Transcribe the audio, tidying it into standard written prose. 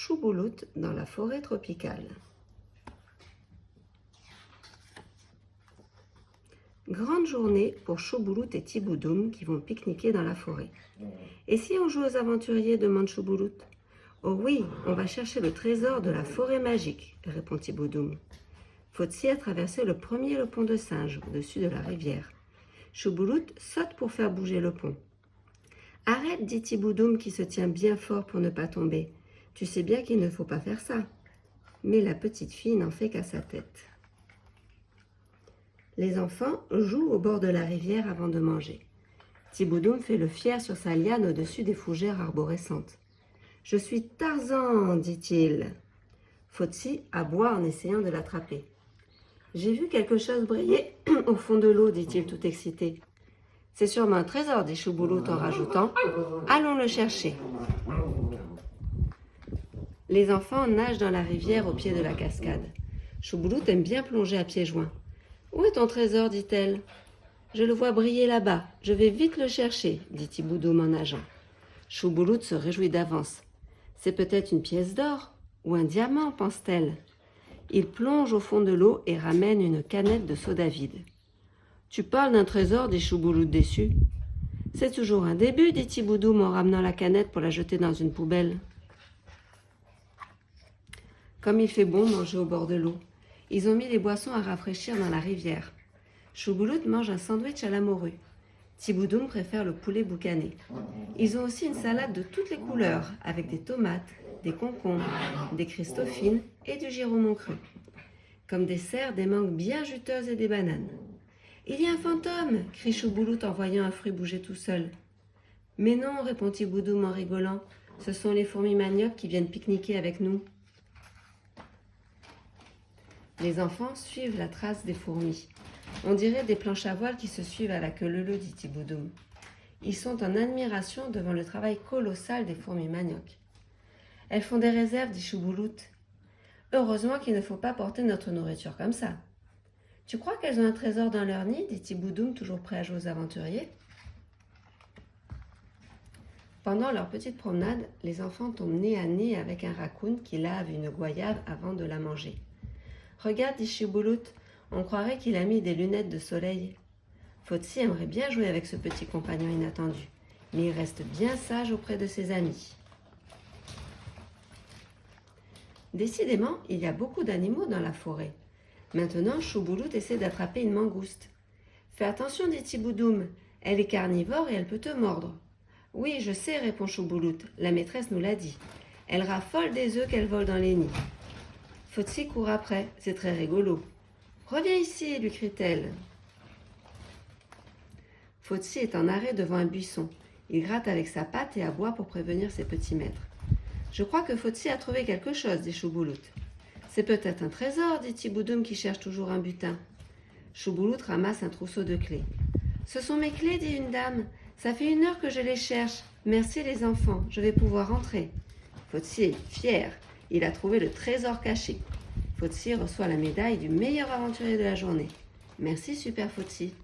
Choubouloute dans la forêt tropicale. Grande journée pour Choubouloute et Thiboudoum qui vont pique-niquer dans la forêt. Et si on joue aux aventuriers, demande Choubouloute. Oh oui, on va chercher le trésor de la forêt magique, répond Thiboudoum. Fotsi a traversé le pont de singe au-dessus de la rivière. Choubouloute saute pour faire bouger le pont. Arrête, dit Thiboudoum qui se tient bien fort pour ne pas tomber. Tu sais bien qu'il ne faut pas faire ça. Mais la petite fille n'en fait qu'à sa tête. Les enfants jouent au bord de la rivière avant de manger. Thiboudoum fait le fier sur sa liane au-dessus des fougères arborescentes. « Je suis Tarzan, dit-il. Fotsi aboie en essayant de l'attraper. « J'ai vu quelque chose briller au fond de l'eau, dit-il tout excité. « C'est sûrement un trésor, dit Choubouloute en rajoutant. « Allons le chercher. » Les enfants nagent dans la rivière au pied de la cascade. Choubouloute aime bien plonger à pieds joints. « Où est ton trésor ?» dit-elle. « Je le vois briller là-bas. Je vais vite le chercher, dit Thiboudoum en nageant. Choubouloute se réjouit d'avance. C'est peut-être une pièce d'or ou un diamant, pense-t-elle. Il plonge au fond de l'eau et ramène une canette de soda vide. « Tu parles d'un trésor ?» dit Choubouloute déçu. « C'est toujours un début, dit Thiboudoum en ramenant la canette pour la jeter dans une poubelle. Comme il fait bon manger au bord de l'eau. Ils ont mis les boissons à rafraîchir dans la rivière. Choubouloute mange un sandwich à la morue. Thiboudoum préfère le poulet boucané. Ils ont aussi une salade de toutes les couleurs, avec des tomates, des concombres, des christophines et du giromon cru. Comme dessert, des mangues bien juteuses et des bananes. « Il y a un fantôme !» crie Choubouloute en voyant un fruit bouger tout seul. « Mais non !» répond Thiboudoum en rigolant. « Ce sont les fourmis manioc qui viennent pique-niquer avec nous. » Les enfants suivent la trace des fourmis. On dirait des planches à voile qui se suivent à la queue leu-leu, dit Thiboudoum. Ils sont en admiration devant le travail colossal des fourmis manioc. Elles font des réserves, dit Choubouloute. Heureusement qu'il ne faut pas porter notre nourriture comme ça. Tu crois qu'elles ont un trésor dans leur nid, dit Thiboudoum, toujours prêt à jouer aux aventuriers. Pendant leur petite promenade, les enfants tombent nez à nez avec un raccoon qui lave une goyave avant de la manger. Regarde, dit Choubouloute, on croirait qu'il a mis des lunettes de soleil. Fotsi aimerait bien jouer avec ce petit compagnon inattendu, mais il reste bien sage auprès de ses amis. Décidément, il y a beaucoup d'animaux dans la forêt. Maintenant, Choubouloute essaie d'attraper une mangouste. Fais attention, dit Thiboudoum, elle est carnivore et elle peut te mordre. Oui, je sais, répond Choubouloute, la maîtresse nous l'a dit. Elle raffole des œufs qu'elle vole dans les nids. Fotsi court après, c'est très rigolo. Reviens ici, lui crie-t-elle. Fotsi est en arrêt devant un buisson. Il gratte avec sa patte et aboie pour prévenir ses petits maîtres. Je crois que Fotsi a trouvé quelque chose, dit Choubouloute. C'est peut-être un trésor, dit Thiboudoum qui cherche toujours un butin. Choubouloute ramasse un trousseau de clés. Ce sont mes clés, dit une dame. Ça fait 1 heure que je les cherche. Merci les enfants, je vais pouvoir entrer. Fotsi est fier. Il a trouvé le trésor caché. Fotsi reçoit la médaille du meilleur aventurier de la journée. Merci, Super Fotsi.